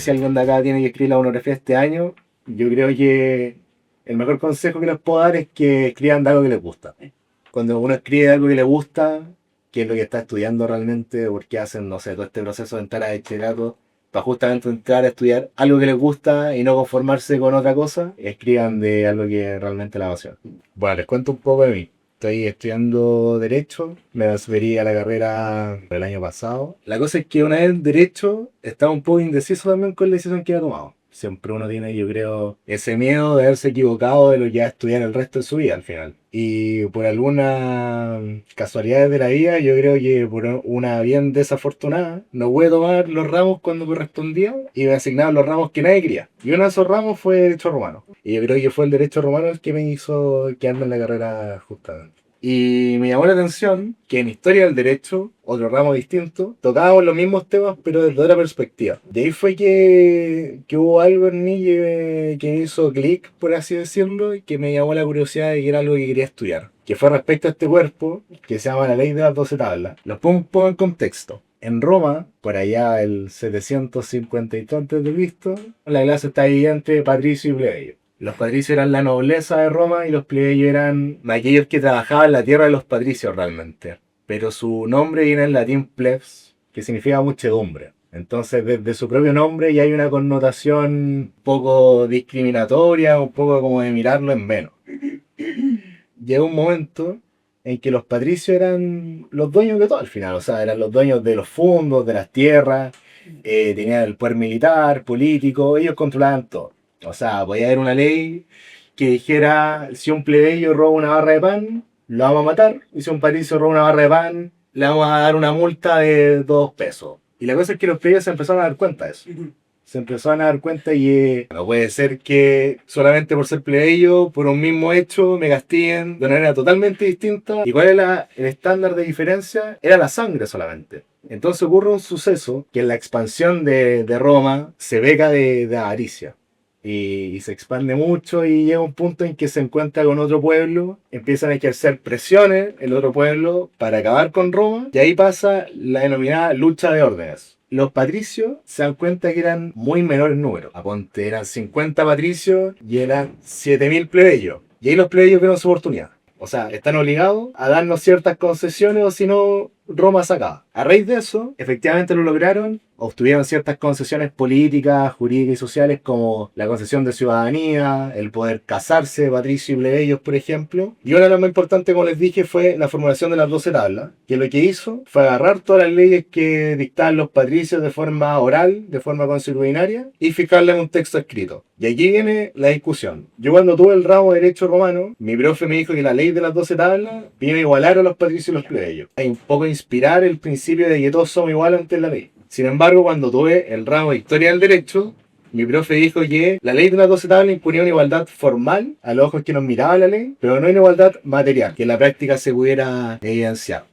si alguien de acá tiene que escribir la monografía este año, yo creo que el mejor consejo que les puedo dar es que escriban de algo que les gusta. Cuando uno escribe de algo que le gusta, qué es lo que está estudiando realmente, por qué hacen, no sé, todo este proceso de entrar a bachillerato, para justamente entrar a estudiar algo que les gusta y no conformarse con otra cosa, escriban de algo que realmente la apasiona. Bueno, les cuento un poco de mí. Estoy estudiando Derecho, me transferí a la carrera el año pasado. La cosa es que una vez en Derecho estaba un poco indeciso también con la decisión que había tomado. Siempre uno tiene, yo creo, ese miedo de haberse equivocado de lo que va a estudiar el resto de su vida al final. Y por alguna casualidad de la vida, yo creo que por una bien desafortunada, no pude tomar los ramos cuando correspondía y me asignaron los ramos que nadie quería. Y uno de esos ramos fue Derecho Romano. Y yo creo que fue el Derecho Romano el que me hizo quedarme en la carrera justamente. Y me llamó la atención que en Historia del Derecho, otro ramo distinto, tocábamos los mismos temas pero desde otra perspectiva. De ahí fue que hubo algo en mí que me hizo clic, por así decirlo, y que me llamó la curiosidad de que era algo que quería estudiar. Que fue respecto a este cuerpo, que se llama la Ley de las 12 Tablas. Lo pongo un poco en contexto. En Roma, por allá el 750 antes de Cristo, la clase está dividida entre patricio y plebeyo. Los patricios eran la nobleza de Roma y los plebeyos eran aquellos que trabajaban la tierra de los patricios realmente. Pero su nombre viene en latín plebs, que significa muchedumbre. Entonces, desde su propio nombre ya hay una connotación un poco discriminatoria, un poco como de mirarlo en menos. Llegó un momento en que los patricios eran los dueños de todo al final, o sea, eran los dueños de los fondos, de las tierras, tenían el poder militar, político, ellos controlaban todo. O sea, podía haber una ley que dijera, si un plebeyo roba una barra de pan, lo vamos a matar, y si un patricio roba una barra de pan, le vamos a dar una multa de 2 pesos. Y la cosa es que los plebeyos se empezaron a dar cuenta de eso. Se empezaron a dar cuenta y no puede ser que solamente por ser plebeyo, por un mismo hecho, me castiguen de una manera totalmente distinta. ¿Y cuál era el estándar de diferencia? Era la sangre solamente. Entonces ocurre un suceso que en la expansión de Roma se beca de avaricia. Y se expande mucho y llega un punto en que se encuentra con otro pueblo, empiezan a ejercer presiones el otro pueblo para acabar con Roma y ahí pasa la denominada lucha de órdenes. Los patricios se dan cuenta que eran muy menores números. Aponte, eran 50 patricios y eran 7000 plebeyos. Y ahí los plebeyos vieron su oportunidad. O sea, están obligados a darnos ciertas concesiones o si no, Roma se acaba. A raíz de eso, efectivamente lo lograron, obtuvieron ciertas concesiones políticas, jurídicas y sociales como la concesión de ciudadanía, el poder casarse, patricios y plebeyos, por ejemplo. Y una de las más importantes, como les dije, fue la formulación de las 12 tablas, que lo que hizo fue agarrar todas las leyes que dictaban los patricios de forma oral, de forma consuetudinaria, y fijarlas en un texto escrito. Y aquí viene la discusión. Yo cuando tuve el ramo de Derecho Romano, mi profe me dijo que la ley de las 12 tablas vino a igualar a los patricios y los plebeyos. Y un poco inspirar el principio de que todos somos iguales ante la ley. Sin embargo, cuando tuve el ramo de Historia del Derecho, mi profe dijo que la ley de las 12 tablas imponía una igualdad formal a los ojos que nos miraba la ley, pero no una igualdad material, que en la práctica se pudiera evidenciar.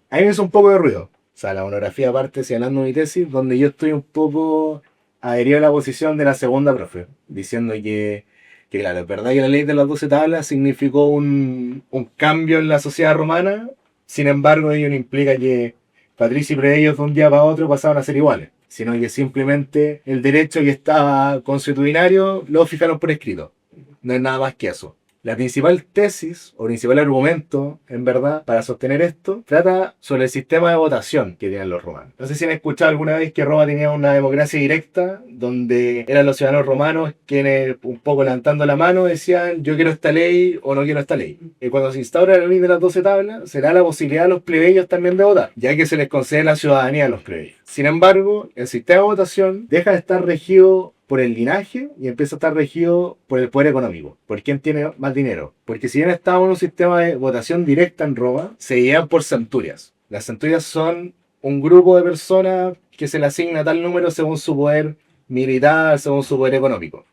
A mí me hizo un poco de ruido. O sea, la monografía aparte, señalando mi tesis, donde yo estoy un poco adherido a la posición de la segunda profe, diciendo que claro, es verdad que la ley de las 12 tablas significó un cambio en la sociedad romana, sin embargo ello no implica que patricios y plebeyos de un día para otro pasaban a ser iguales, sino que simplemente el derecho que estaba consuetudinario lo fijaron por escrito. No es nada más que eso. La principal tesis, o principal argumento, en verdad, para sostener esto, trata sobre el sistema de votación que tienen los romanos. No sé si han escuchado alguna vez que Roma tenía una democracia directa, donde eran los ciudadanos romanos quienes, un poco levantando la mano, decían yo quiero esta ley o no quiero esta ley. Y cuando se instaura la ley de las 12 tablas, se da la posibilidad a los plebeyos también de votar, ya que se les concede la ciudadanía a los plebeyos. Sin embargo, el sistema de votación deja de estar regido por el linaje y empieza a estar regido por el poder económico, por quién tiene más dinero. Porque si bien estábamos en un sistema de votación directa en Roma, se guían por centurias. Las centurias son un grupo de personas que se le asigna tal número según su poder militar, según su poder económico.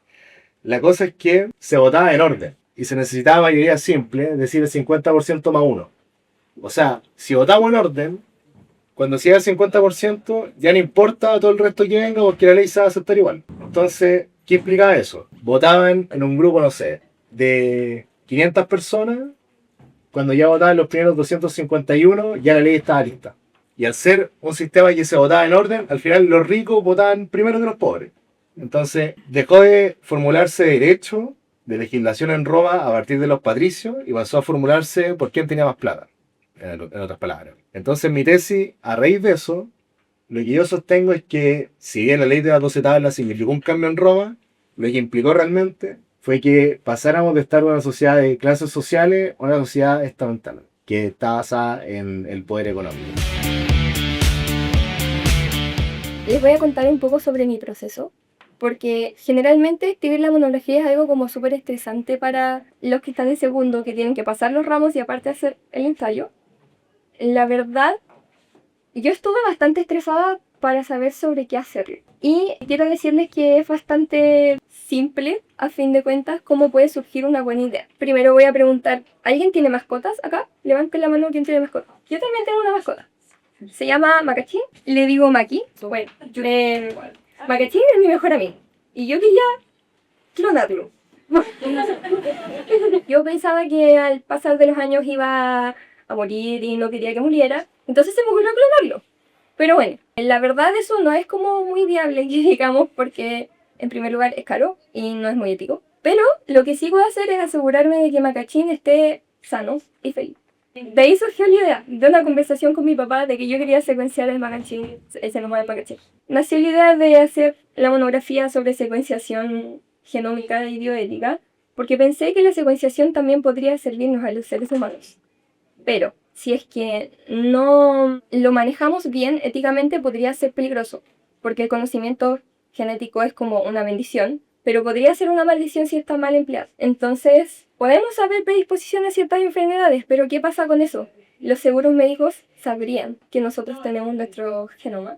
La cosa es que se votaba en orden y se necesitaba mayoría simple, es decir, el 50% más uno. O sea, si votamos en orden, cuando se llega al 50%, ya no importa todo el resto que venga porque la ley se va a aceptar igual. Entonces, ¿qué implicaba eso? Votaban en un grupo, no sé, de 500 personas. Cuando ya votaban los primeros 251, ya la ley estaba lista. Y al ser un sistema que se votaba en orden, al final los ricos votaban primero que los pobres. Entonces dejó de formularse derecho de legislación en Roma a partir de los patricios y pasó a formularse por quién tenía más plata, en otras palabras. Entonces mi tesis, a raíz de eso, lo que yo sostengo es que si bien la ley de las 12 tablas significó un cambio en Roma, lo que implicó realmente fue que pasáramos de estar en una sociedad de clases sociales a una sociedad estamental, que está basada en el poder económico. Les voy a contar un poco sobre mi proceso, porque generalmente escribir la monografía es algo como súper estresante para los que están en segundo, que tienen que pasar los ramos y aparte hacer el ensayo. La verdad, yo estuve bastante estresada para saber sobre qué hacer. Y quiero decirles que es bastante simple, a fin de cuentas, cómo puede surgir una buena idea. Primero voy a preguntar, ¿alguien tiene mascotas acá? Levanten la mano, ¿quién tiene mascotas? Yo también tengo una mascota. Se llama Macachín, le digo Maki. Bueno, Macachín es mi mejor amigo. Y yo quería clonarlo. Yo pensaba que al pasar de los años iba a morir y no quería que muriera. Entonces se me ocurrió clonarlo. Pero bueno, la verdad eso no es como muy viable, digamos, porque en primer lugar es caro y no es muy ético. Pero lo que sí puedo hacer es asegurarme de que Macachín esté sano y feliz. De ahí surgió la idea de una conversación con mi papá de que yo quería secuenciar el Macachín, el genoma del Macachín. Nació la idea de hacer la monografía sobre secuenciación genómica y bioética, porque pensé que la secuenciación también podría servirnos a los seres humanos. Pero si es que no lo manejamos bien éticamente podría ser peligroso, porque el conocimiento genético es como una bendición, pero podría ser una maldición si está mal empleado. Entonces, podemos saber predisposición a ciertas enfermedades, pero ¿qué pasa con eso? Los seguros médicos sabrían que nosotros tenemos nuestro genoma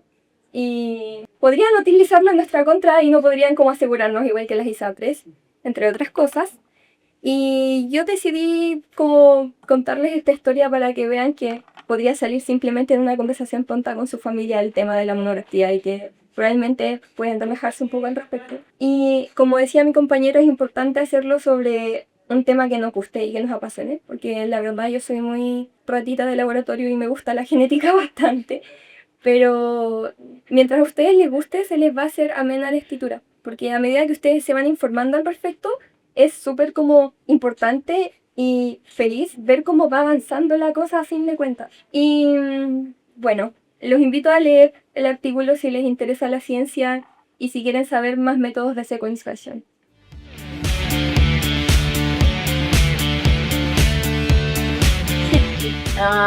y podrían utilizarlo en nuestra contra y no podrían como asegurarnos, igual que las ISAPRES, entre otras cosas. Y yo decidí como contarles esta historia para que vean que podría salir simplemente en una conversación tonta con su familia el tema de la monografía y que probablemente pueden relajarse un poco al respecto. Y como decía mi compañero, es importante hacerlo sobre un tema que nos guste y que nos apasione, porque la verdad yo soy muy ratita de laboratorio y me gusta la genética bastante, pero mientras a ustedes les guste se les va a hacer amena la escritura, porque a medida que ustedes se van informando al respecto, es súper como importante y feliz ver cómo va avanzando la cosa a fin de cuentas. Y bueno, los invito a leer el artículo si les interesa la ciencia y si quieren saber más métodos de secuenciación.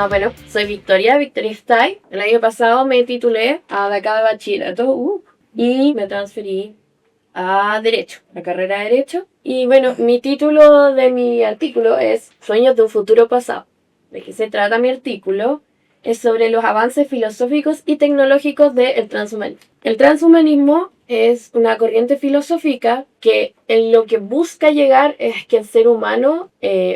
Bueno, soy Victoria Stay. El año pasado me titulé de acá de bachillerato y me transferí a Derecho, la carrera de Derecho. Y bueno, mi título de mi artículo es Sueños de un futuro pasado. ¿De qué se trata mi artículo? Es sobre los avances filosóficos y tecnológicos del transhumanismo. El transhumanismo es una corriente filosófica que en lo que busca llegar es que el ser humano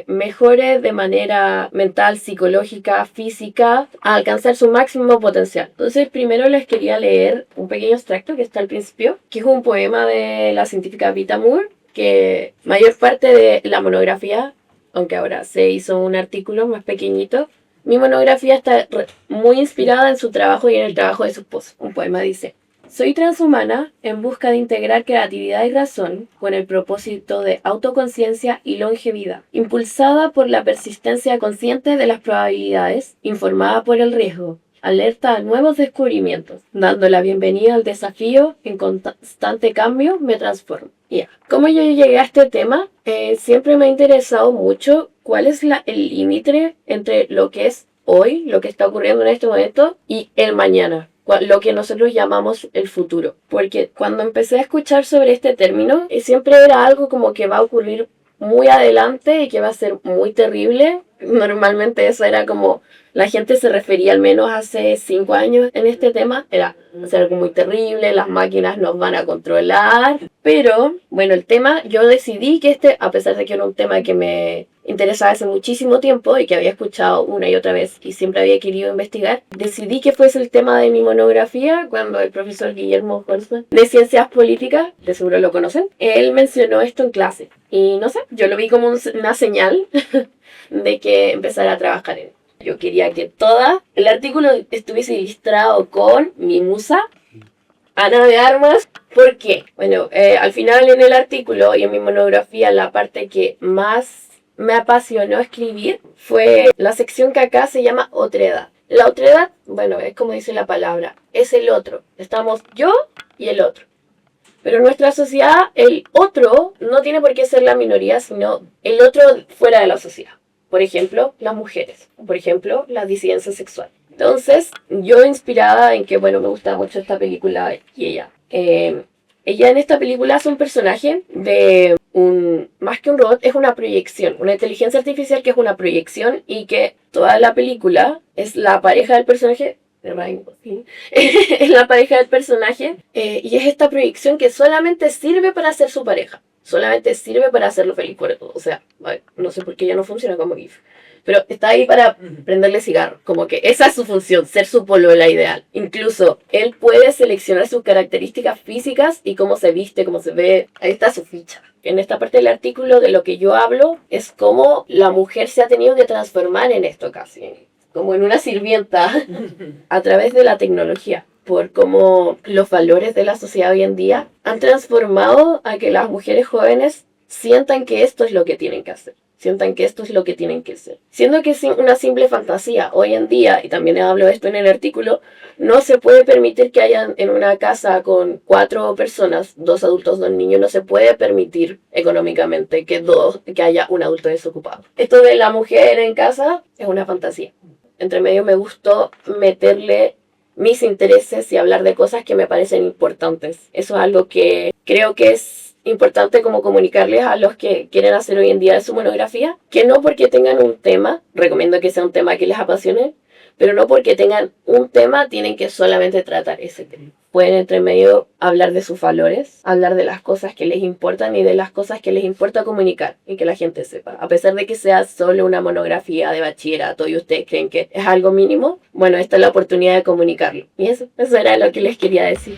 mejore de manera mental, psicológica, física, a alcanzar su máximo potencial. Entonces, primero les quería leer un pequeño extracto que está al principio, que es un poema de la científica Vita Moore, que mayor parte de la monografía, aunque ahora se hizo un artículo más pequeñito, mi monografía está muy inspirada en su trabajo y en el trabajo de su esposo. Un poema dice: soy transhumana en busca de integrar creatividad y razón con el propósito de autoconciencia y longevidad, impulsada por la persistencia consciente de las probabilidades, informada por el riesgo, alerta a nuevos descubrimientos, dando la bienvenida al desafío en constante cambio, me transformo. ¿Cómo yo llegué a este tema? Siempre me ha interesado mucho cuál es el límite entre lo que es hoy, lo que está ocurriendo en este momento, y el mañana, lo que nosotros llamamos el futuro. Porque cuando empecé a escuchar sobre este término, siempre era algo como que va a ocurrir muy adelante y que va a ser muy terrible. Normalmente eso era como la gente se refería, al menos hace 5 años en este tema, era hacer algo muy terrible, las máquinas nos van a controlar. Pero bueno, el tema, yo decidí que a pesar de que era un tema que me interesaba hace muchísimo tiempo y que había escuchado una y otra vez y siempre había querido investigar, decidí que fuese el tema de mi monografía cuando el profesor Guillermo Holzman, de Ciencias Políticas, de seguro lo conocen, él mencionó esto en clase. Y no sé, yo lo vi como una señal de que empezara a trabajar en él. Yo quería que el artículo estuviese ilustrado con mi musa, Ana de Armas. ¿Por qué? Bueno, al final en el artículo y en mi monografía la parte que más me apasionó escribir fue la sección que acá se llama otredad. La otredad, bueno, es como dice la palabra, es el otro. Estamos yo y el otro. Pero en nuestra sociedad el otro no tiene por qué ser la minoría, sino el otro fuera de la sociedad. Por ejemplo, las mujeres. Por ejemplo, la disidencia sexual. Entonces, yo inspirada en que, bueno, me gusta mucho esta película y ella. Ella en esta película es un personaje de más que un robot, es una proyección, una inteligencia artificial que es una proyección y que toda la película es la pareja del personaje, ¿sí? Es la pareja del personaje y es esta proyección que solamente sirve para ser su pareja, solamente sirve para hacerlo feliz por todo. O sea, no sé por qué ya no funciona como GIF. Pero está ahí para prenderle cigarro. Como que esa es su función, ser su polola ideal. Incluso él puede seleccionar sus características físicas y cómo se viste, cómo se ve. Ahí está su ficha. En esta parte del artículo de lo que yo hablo es cómo la mujer se ha tenido que transformar en esto casi. Como en una sirvienta a través de la tecnología. Por cómo los valores de la sociedad hoy en día han transformado a que las mujeres jóvenes sientan que esto es lo que tienen que hacer. Sientan que esto es lo que tienen que ser. Siendo que es una simple fantasía, hoy en día, y también hablo de esto en el artículo, no se puede permitir que haya en una casa con 4 personas, 2 adultos, 2 niños, no se puede permitir económicamente que haya un adulto desocupado. Esto de la mujer en casa es una fantasía. Entre medio me gustó meterle mis intereses y hablar de cosas que me parecen importantes. Eso es algo que creo que es importante como comunicarles a los que quieren hacer hoy en día su monografía, que no porque tengan un tema, recomiendo que sea un tema que les apasione, pero no porque tengan un tema tienen que solamente tratar ese tema. Pueden entre medio hablar de sus valores, hablar de las cosas que les importan y de las cosas que les importa comunicar y que la gente sepa. A pesar de que sea solo una monografía de bachillerato y ustedes creen que es algo mínimo, bueno, esta es la oportunidad de comunicarlo. Y eso era lo que les quería decir.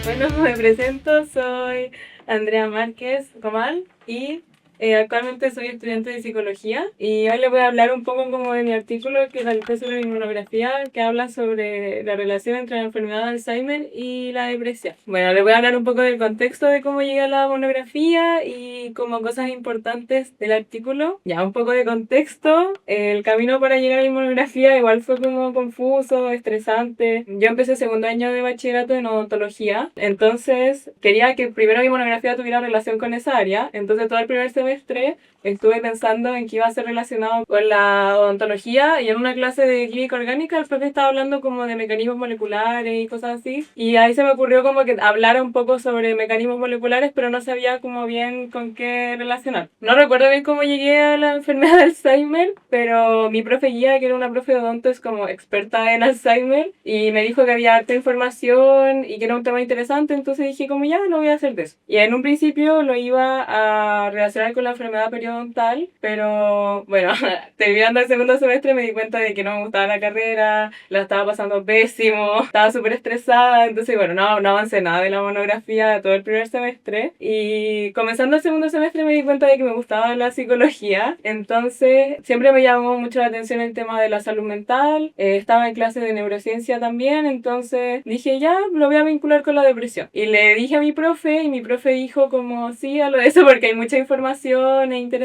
Bueno, me presento, soy Andrea Márquez Comal y actualmente soy estudiante de psicología y hoy les voy a hablar un poco como de mi artículo que realicé sobre mi monografía que habla sobre la relación entre la enfermedad de Alzheimer y la depresión. Bueno, les voy a hablar un poco del contexto de cómo llegué a la monografía y como cosas importantes del artículo. Ya, un poco de contexto. El camino para llegar a mi monografía igual fue como confuso, estresante. Yo empecé segundo año de bachillerato en odontología, entonces quería que primero mi monografía tuviera relación con esa área, entonces todo el primer semestre estuve pensando en que iba a ser relacionado con la odontología y en una clase de química orgánica el profe estaba hablando como de mecanismos moleculares y cosas así y ahí se me ocurrió como que hablara un poco sobre mecanismos moleculares pero no sabía como bien con qué relacionar. No recuerdo bien cómo llegué a la enfermedad de Alzheimer, pero mi profe guía, que era una profe de odonto, es como experta en Alzheimer y me dijo que había harta información y que era un tema interesante, entonces dije como ya, lo voy a hacer de eso. Y en un principio lo iba a relacionar con la enfermedad periodontal, pero bueno, terminando el segundo semestre me di cuenta de que no me gustaba la carrera, la estaba pasando pésimo, estaba súper estresada, entonces bueno, no avancé nada de la monografía todo el primer semestre y comenzando el segundo semestre me di cuenta de que me gustaba la psicología, entonces siempre me llamó mucho la atención el tema de la salud mental, estaba en clase de neurociencia también, entonces dije ya, lo voy a vincular con la depresión y le dije a mi profe y mi profe dijo como sí a lo de eso porque hay mucha información, es interesante,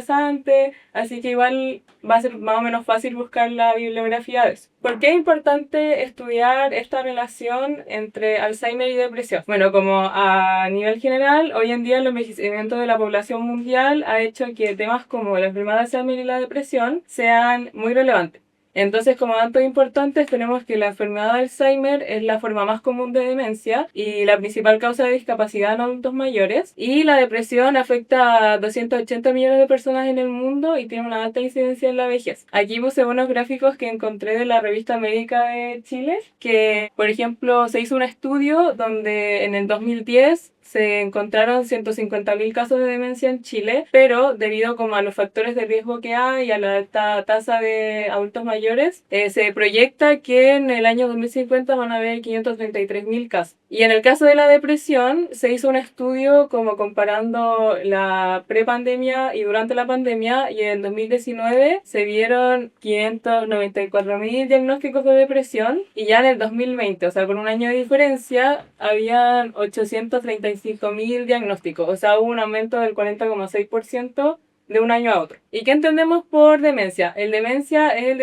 así que igual va a ser más o menos fácil buscar la bibliografía de eso. ¿Por qué es importante estudiar esta relación entre Alzheimer y depresión? Bueno, como a nivel general, hoy en día el envejecimiento de la población mundial ha hecho que temas como la enfermedad de Alzheimer y la depresión sean muy relevantes. Entonces, como datos importantes, tenemos que la enfermedad de Alzheimer es la forma más común de demencia y la principal causa de discapacidad en adultos mayores. Y la depresión afecta a 280 millones de personas en el mundo y tiene una alta incidencia en la vejez. Aquí puse unos gráficos que encontré de la revista médica de Chile, que, por ejemplo, se hizo un estudio donde en el 2010 se encontraron 150.000 casos de demencia en Chile, pero debido como a los factores de riesgo que hay y a la alta tasa de adultos mayores, se proyecta que en el año 2050 van a haber 533.000 casos. Y en el caso de la depresión, se hizo un estudio como comparando la prepandemia y durante la pandemia, y en 2019 se vieron 594.000 diagnósticos de depresión, y ya en el 2020, o sea, con un año de diferencia, habían 835.000 diagnósticos, o sea, hubo un aumento del 40,6% de un año a otro. ¿Y qué entendemos por demencia? El demencia es el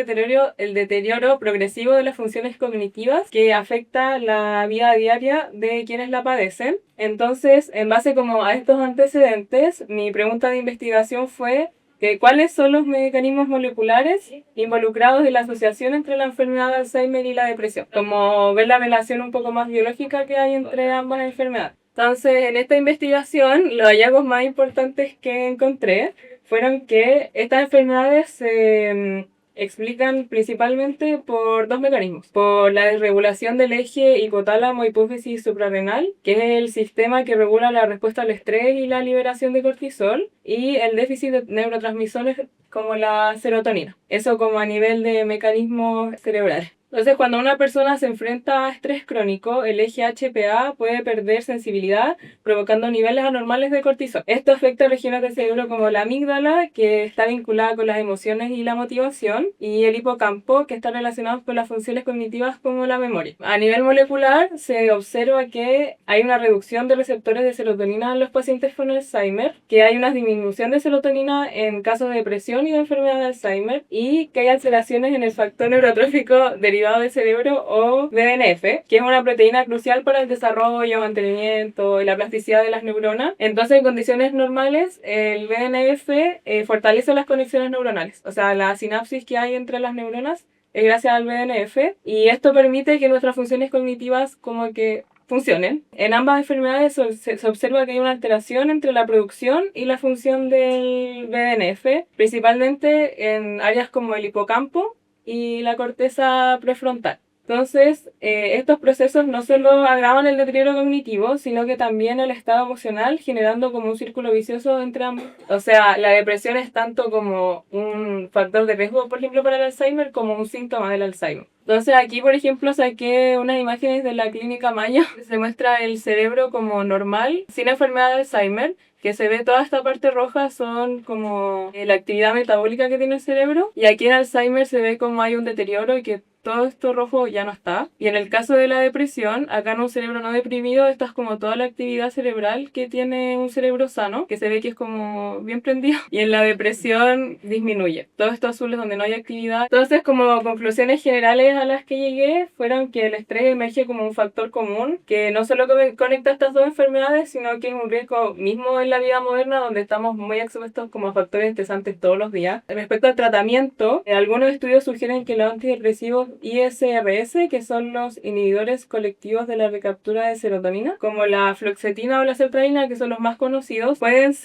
deterioro progresivo de las funciones cognitivas que afecta la vida diaria de quienes la padecen. Entonces, en base como a estos antecedentes, mi pregunta de investigación fue que cuáles son los mecanismos moleculares involucrados en la asociación entre la enfermedad de Alzheimer y la depresión. Como ver la relación un poco más biológica que hay entre ambas enfermedades. Entonces, en esta investigación, los hallazgos más importantes que encontré fueron que estas enfermedades se explican principalmente por dos mecanismos. Por la desregulación del eje hipotálamo-hipófisis suprarrenal, que es el sistema que regula la respuesta al estrés y la liberación de cortisol, y el déficit de neurotransmisores como la serotonina. Eso como a nivel de mecanismos cerebrales. Entonces, cuando una persona se enfrenta a estrés crónico, el eje HPA puede perder sensibilidad, provocando niveles anormales de cortisol. Esto afecta regiones del cerebro como la amígdala, que está vinculada con las emociones y la motivación, y el hipocampo, que está relacionado con las funciones cognitivas como la memoria. A nivel molecular, se observa que hay una reducción de receptores de serotonina en los pacientes con Alzheimer, que hay una disminución de serotonina en casos de depresión y de enfermedad de Alzheimer, y que hay alteraciones en el factor neurotrófico derivado del cerebro o BDNF, que es una proteína crucial para el desarrollo, mantenimiento y la plasticidad de las neuronas. Entonces, en condiciones normales, el BDNF fortalece las conexiones neuronales, o sea, la sinapsis que hay entre las neuronas es gracias al BDNF, y esto permite que nuestras funciones cognitivas como que funcionen. En ambas enfermedades se observa que hay una alteración entre la producción y la función del BDNF, principalmente en áreas como el hipocampo y la corteza prefrontal. Entonces, estos procesos no solo agravan el deterioro cognitivo, sino que también el estado emocional, generando como un círculo vicioso entre ambos. O sea, la depresión es tanto como un factor de riesgo, por ejemplo, para el Alzheimer, como un síntoma del Alzheimer. Entonces, aquí, por ejemplo, saqué unas imágenes de la clínica Mayo. Se muestra el cerebro como normal, sin enfermedad de Alzheimer, que se ve toda esta parte roja son como la actividad metabólica que tiene el cerebro, y aquí en Alzheimer se ve como hay un deterioro y que todo esto rojo ya no está. Y en el caso de la depresión, acá en un cerebro no deprimido, esta es como toda la actividad cerebral que tiene un cerebro sano, que se ve que es como bien prendido, y en la depresión disminuye. Todo esto azul es donde no hay actividad. Entonces, como conclusiones generales a las que llegué, fueron que el estrés emerge como un factor común, que no solo conecta estas dos enfermedades, sino que es un riesgo mismo en la vida moderna, donde estamos muy expuestos como a factores estresantes todos los días. Respecto al tratamiento, algunos estudios sugieren que los antidepresivos ISRS, que son los inhibidores colectivos de la recaptura de serotonina, como la fluoxetina o la sertralina, que son los más conocidos, pueden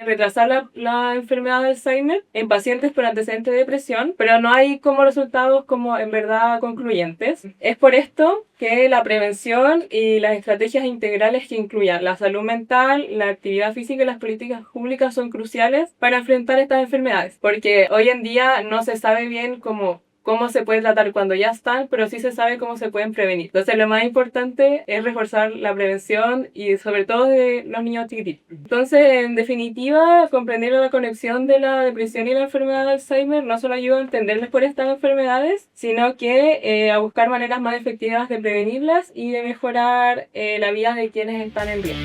retrasar la enfermedad de Alzheimer en pacientes con antecedentes de depresión, pero no hay como resultados como en verdad concluyentes. Es por esto que la prevención y las estrategias integrales que incluyan la salud mental, la actividad física y las políticas públicas son cruciales para enfrentar estas enfermedades, porque hoy en día no se sabe bien cómo se puede tratar cuando ya están, pero sí se sabe cómo se pueden prevenir. Entonces, lo más importante es reforzar la prevención y sobre todo de los niños chiquititos. Entonces, en definitiva, comprender la conexión de la depresión y la enfermedad de Alzheimer no solo ayuda a entenderles por estas enfermedades, sino que a buscar maneras más efectivas de prevenirlas y de mejorar la vida de quienes están en riesgo.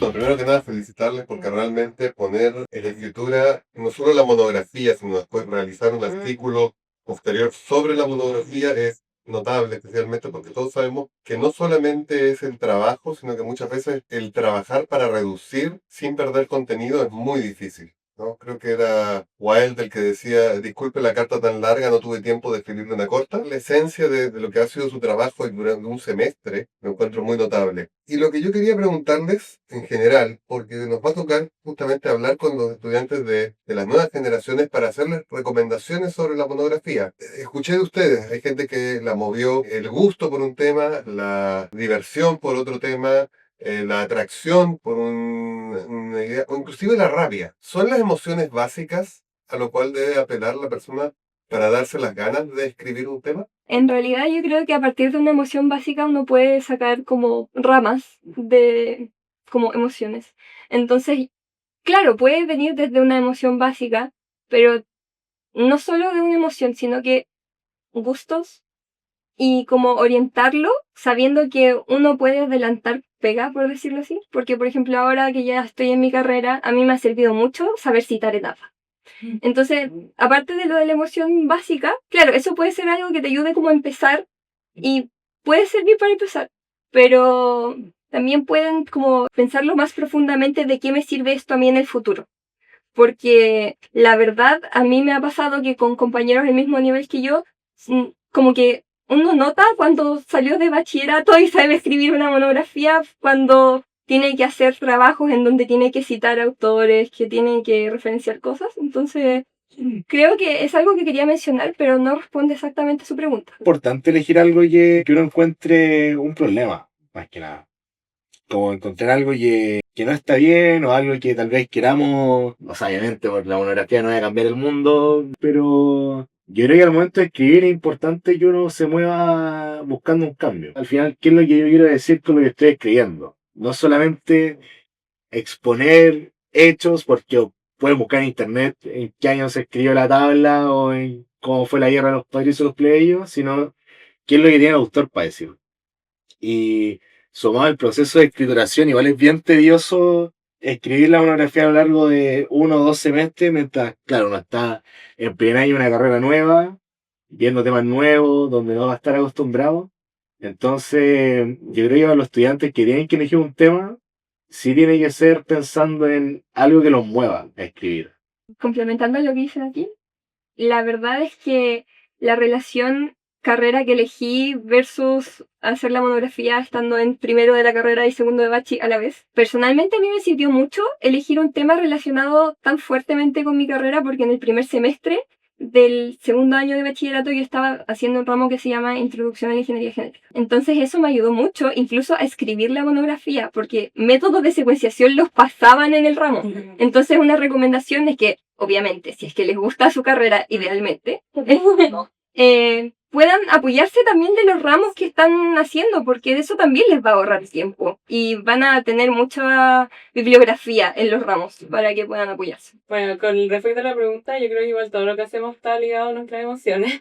Bueno, primero que nada, felicitarles porque realmente poner en la escritura no solo la monografía, sino después realizar un artículo posterior sobre la monografía es notable, especialmente porque todos sabemos que no solamente es el trabajo, sino que muchas veces el trabajar para reducir sin perder contenido es muy difícil, ¿no? Creo que era Wilde el que decía, disculpe la carta tan larga, no tuve tiempo de escribirle una corta. La esencia de lo que ha sido su trabajo durante un semestre lo encuentro muy notable. Y lo que yo quería preguntarles en general, porque nos va a tocar justamente hablar con los estudiantes de las nuevas generaciones para hacerles recomendaciones sobre la monografía. Escuché de ustedes, hay gente que la movió el gusto por un tema, la diversión por otro tema, la atracción por una idea, o inclusive la rabia. ¿Son las emociones básicas a lo cual debe apelar la persona para darse las ganas de escribir un tema? En realidad yo creo que a partir de una emoción básica uno puede sacar como ramas de como emociones. Entonces, claro, puede venir desde una emoción básica, pero no solo de una emoción, sino que gustos y como orientarlo sabiendo que uno puede adelantar pega, por decirlo así. Porque, por ejemplo, ahora que ya estoy en mi carrera, a mí me ha servido mucho saber citar etapas. Entonces, aparte de lo de la emoción básica, claro, eso puede ser algo que te ayude como a empezar y puede servir para empezar, pero también pueden como pensarlo más profundamente de qué me sirve esto a mí en el futuro. Porque la verdad, a mí me ha pasado que con compañeros del mismo nivel que yo, como que uno nota cuando salió de bachillerato y sabe escribir una monografía, cuando tiene que hacer trabajos en donde tiene que citar autores, que tiene que referenciar cosas. Entonces, creo que es algo que quería mencionar, pero no responde exactamente a su pregunta. Es importante elegir algo que uno encuentre un problema, más que nada. Como encontrar algo que no está bien o algo que tal vez queramos. O sea, obviamente, porque la monografía no va a cambiar el mundo, pero yo creo que al momento de escribir es importante que uno se mueva buscando un cambio. Al final, ¿qué es lo que yo quiero decir con lo que estoy escribiendo? No solamente exponer hechos, porque pueden buscar en internet en qué año se escribió la tabla o en cómo fue la guerra de los patricios y los plebeyos, sino qué es lo que tiene el autor para decir. Y sumado al proceso de escrituración, igual es bien tedioso escribir la monografía a lo largo de 1 o 2 semestres, mientras, claro, uno está en primer año de una carrera nueva, viendo temas nuevos, donde no va a estar acostumbrado. Entonces, yo creo que a los estudiantes que tienen que elegir un tema, sí tiene que ser pensando en algo que los mueva a escribir. Complementando lo que dicen aquí, la verdad es que la relación carrera que elegí versus hacer la monografía estando en primero de la carrera y segundo de bachi a la vez. Personalmente a mí me sirvió mucho elegir un tema relacionado tan fuertemente con mi carrera porque en el primer semestre del segundo año de bachillerato yo estaba haciendo un ramo que se llama Introducción a la Ingeniería Genética. Entonces eso me ayudó mucho incluso a escribir la monografía porque métodos de secuenciación los pasaban en el ramo. Entonces una recomendación es que, obviamente, si es que les gusta su carrera, idealmente, puedan apoyarse también de los ramos que están haciendo, porque de eso también les va a ahorrar tiempo y van a tener mucha bibliografía en los ramos para que puedan apoyarse. Bueno, con respecto a la pregunta, yo creo que igual todo lo que hacemos está ligado a nuestras emociones.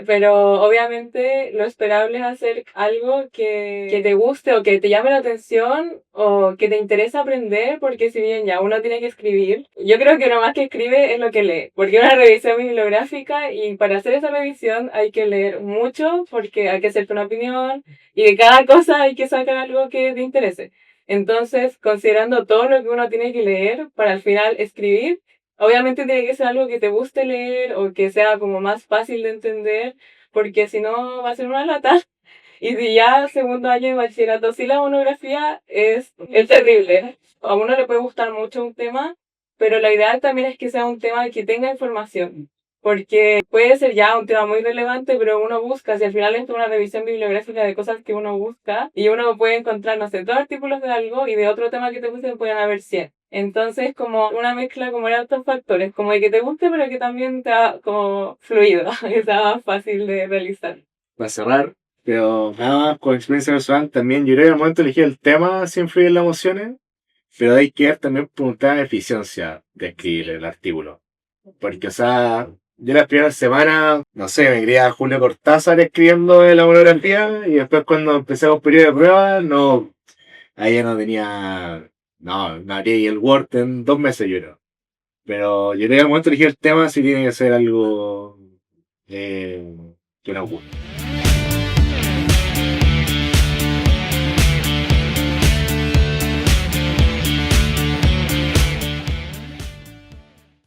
Pero obviamente lo esperable es hacer algo que te guste o que te llame la atención o que te interesa aprender, porque si bien ya uno tiene que escribir, yo creo que lo más que escribe es lo que lee, porque es una revisión bibliográfica y para hacer esa revisión hay que leer mucho porque hay que hacerte una opinión y de cada cosa hay que sacar algo que te interese. Entonces, considerando todo lo que uno tiene que leer para al final escribir, obviamente tiene que ser algo que te guste leer o que sea como más fácil de entender, porque si no va a ser una lata. Y si ya segundo año de bachillerato, sí la monografía es terrible. A uno le puede gustar mucho un tema, pero la idea también es que sea un tema que tenga información. Porque puede ser ya un tema muy relevante, pero uno busca, si al final es una revisión bibliográfica de cosas que uno busca, y uno puede encontrar, no sé, 2 artículos de algo y de otro tema que te guste pueden haber 100. Entonces, como una mezcla como de altos factores, como de que te guste, pero que también te haga como fluido, que sea más fácil de realizar. Para cerrar, pero nada más con experiencia personal, también yo creo que al momento de elegir el tema sí influye en las emociones, pero hay que ver también por un tema de eficiencia de escribir el artículo. Porque, o sea, yo las primeras semanas, no sé, me creía Julio Cortázar escribiendo la monografía y después cuando empecé con periodo de prueba, no, ahí ya no tenía, no haría el Word en 2 meses yo creo. Pero yo creo que al momento de elegir el tema sí tiene que ser algo que nos guste.